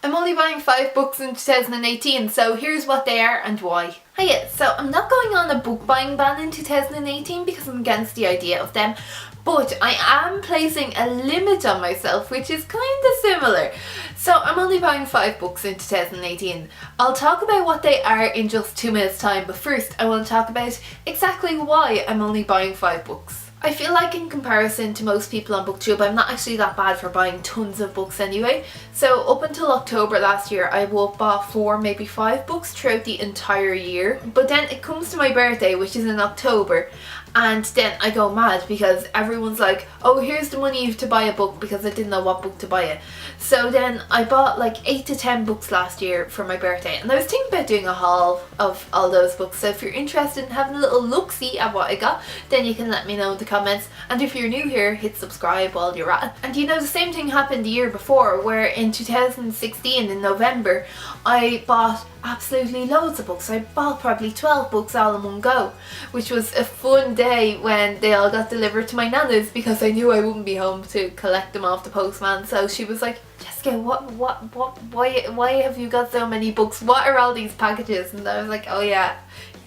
I'm only buying 5 books in 2018, so here's what they are and why. Hiya, so I'm not going on a book buying ban in 2018 because I'm against the idea of them, but I am placing a limit on myself, which is kind of similar. So I'm only buying 5 books in 2018. I'll talk about what they are in just 2 minutes time, but first I want to talk about exactly why I'm only buying 5 books. I feel like in comparison to most people on BookTube, I'm not actually that bad for buying tons of books anyway. So up until October last year, I bought 4, maybe 5 books throughout the entire year. But then it comes to my birthday, which is in October, and then I go mad because everyone's like, oh, here's the money to buy a book, because I didn't know what book to buy it. So then I bought like 8 to 10 books last year for my birthday, and I was thinking about doing a haul of all those books. So if you're interested in having a little look-see at what I got, then you can let me know in the comments. And if you're new here, hit subscribe while you're at it. And you know, the same thing happened the year before, where in 2016 in November I bought absolutely loads of books. I bought probably 12 books all in one go, which was a fun day when they all got delivered to my nana's, because I knew I wouldn't be home to collect them off the postman. So she was like, Jessica, why have you got so many books? What are all these packages? And I was like, oh yeah,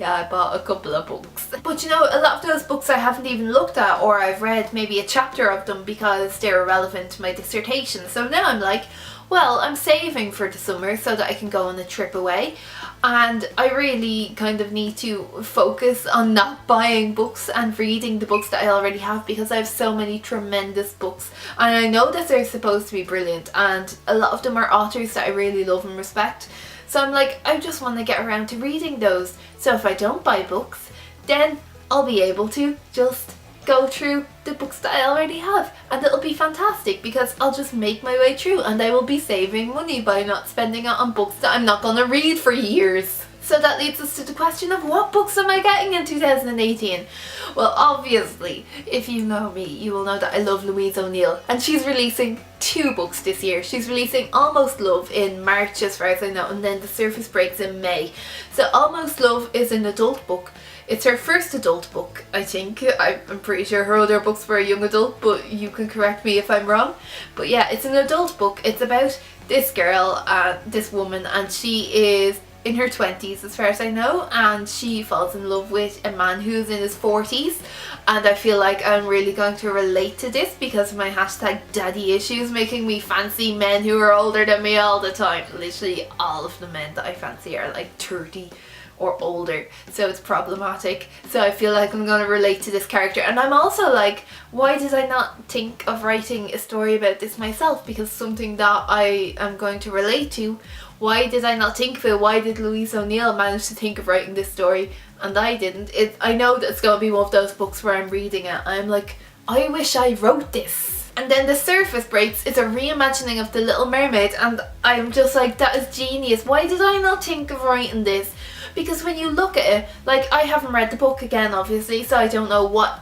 I bought a couple of books. But you know, a lot of those books I haven't even looked at, or I've read maybe a chapter of them because they're relevant to my dissertation. So now I'm like, well, I'm saving for the summer so that I can go on a trip away, and I really kind of need to focus on not buying books and reading the books that I already have, because I have so many tremendous books and I know that they're supposed to be brilliant, and a lot of them are authors that I really love and respect. So I'm like, I just want to get around to reading those, so if I don't buy books, then I'll be able to just go through the books that I already have, and it'll be fantastic because I'll just make my way through and I will be saving money by not spending it on books that I'm not going to read for years. So that leads us to the question of, what books am I getting in 2018? Well, obviously, if you know me, you will know that I love Louise O'Neill, and she's releasing 2 books this year. She's releasing Almost Love in March, as far as I know, and then The Surface Breaks in May. So Almost Love is an adult book. It's her first adult book, I think. I'm pretty sure her other books were a young adult, but you can correct me if I'm wrong. But yeah, it's an adult book. It's about this girl, this woman, and she is in her 20s as far as I know, and she falls in love with a man who's in his 40s, and I feel like I'm really going to relate to this because of my hashtag daddy issues, making me fancy men who are older than me all the time. Literally all of the men that I fancy are like 30 or older, so it's problematic. So I feel like I'm going to relate to this character, and I'm also like, why did I not think of writing a story about this myself? Because something that I am going to relate to, why did I not think of it? Why did Louise O'Neill manage to think of writing this story and I didn't? I know that it's going to be one of those books where I'm reading it, I'm like, I wish I wrote this. And then The Surface Breaks is a reimagining of The Little Mermaid, and I'm just like, that is genius. Why did I not think of writing this? Because when you look at it, like, I haven't read the book again, obviously, so I don't know what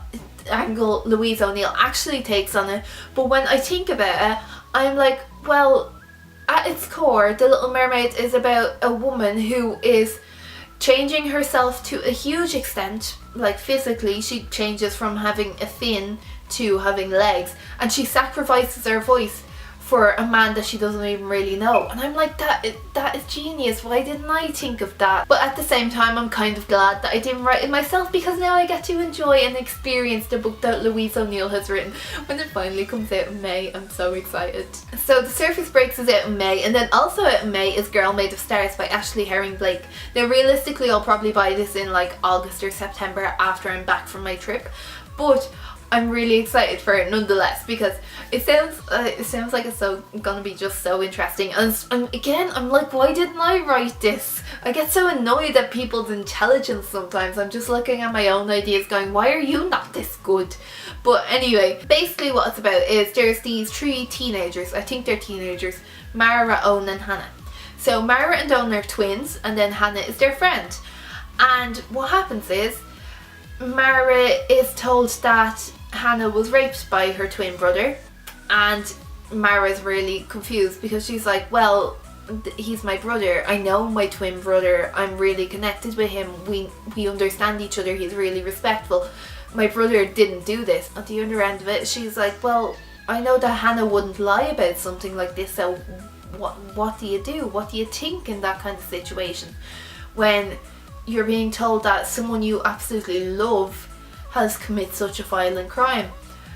angle Louise O'Neill actually takes on it. But when I think about it, I'm like, well, at its core, The Little Mermaid is about a woman who is changing herself to a huge extent. Like, physically, she changes from having a fin to having legs, and she sacrifices her voice for a man that she doesn't even really know. And I'm like, that is genius. Why didn't I think of that? But at the same time, I'm kind of glad that I didn't write it myself, because now I get to enjoy and experience the book that Louise O'Neill has written when it finally comes out in May. I'm so excited. So The Surface Breaks is out in May, and then also out in May is Girl Made of Stars by Ashley Herring Blake. Now realistically, I'll probably buy this in like August or September after I'm back from my trip, but I'm really excited for it nonetheless, because it sounds like it's gonna be just so interesting. And again, I'm like, why didn't I write this? I get so annoyed at people's intelligence sometimes. I'm just looking at my own ideas going, why are you not this good? But anyway, basically what it's about is there's these 3 teenagers, I think they're teenagers, Mara, Owen and Hannah. So Mara and Owen are twins, and then Hannah is their friend. And what happens is, Mara is told that Hannah was raped by her twin brother, and Mara's really confused because she's like, well, he's my brother, I know my twin brother, I'm really connected with him, we understand each other, he's really respectful, my brother didn't do this. At the other end of it, she's like, well, I know that Hannah wouldn't lie about something like this, so what do you do? What do you think in that kind of situation when you're being told that someone you absolutely love has committed such a violent crime?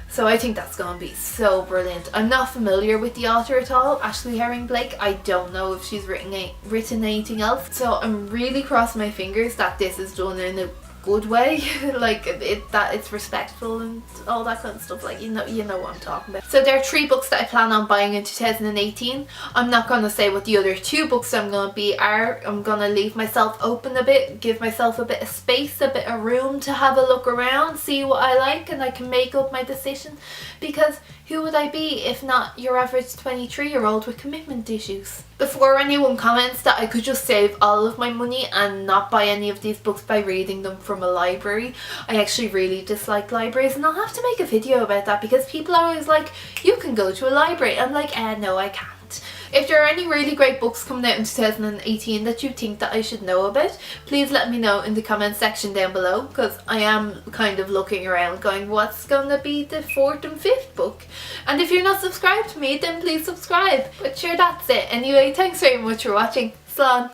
So I think that's going to be so brilliant. I'm not familiar with the author at all, Ashley Herring Blake. I don't know if she's written anything else. So I'm really crossing my fingers that this is done in a good way, like that it's respectful and all that kind of stuff. Like, you know what I'm talking about. So there are 3 books that I plan on buying in 2018. I'm not going to say what the other 2 books I'm going to be are. I'm going to leave myself open a bit, give myself a bit of space, a bit of room to have a look around, see what I like, and I can make up my decision, because who would I be if not your average 23-year-old with commitment issues? Before anyone comments that I could just save all of my money and not buy any of these books by reading them from a library, I actually really dislike libraries, and I'll have to make a video about that because people are always like, you can go to a library. I'm like, no, I can't. If there are any really great books coming out in 2018 that you think that I should know about, please let me know in the comment section down below, because I am kind of looking around going, what's going to be the 4th and 5th book? And if you're not subscribed to me, then please subscribe. But sure, that's it. Anyway, thanks very much for watching. Slán.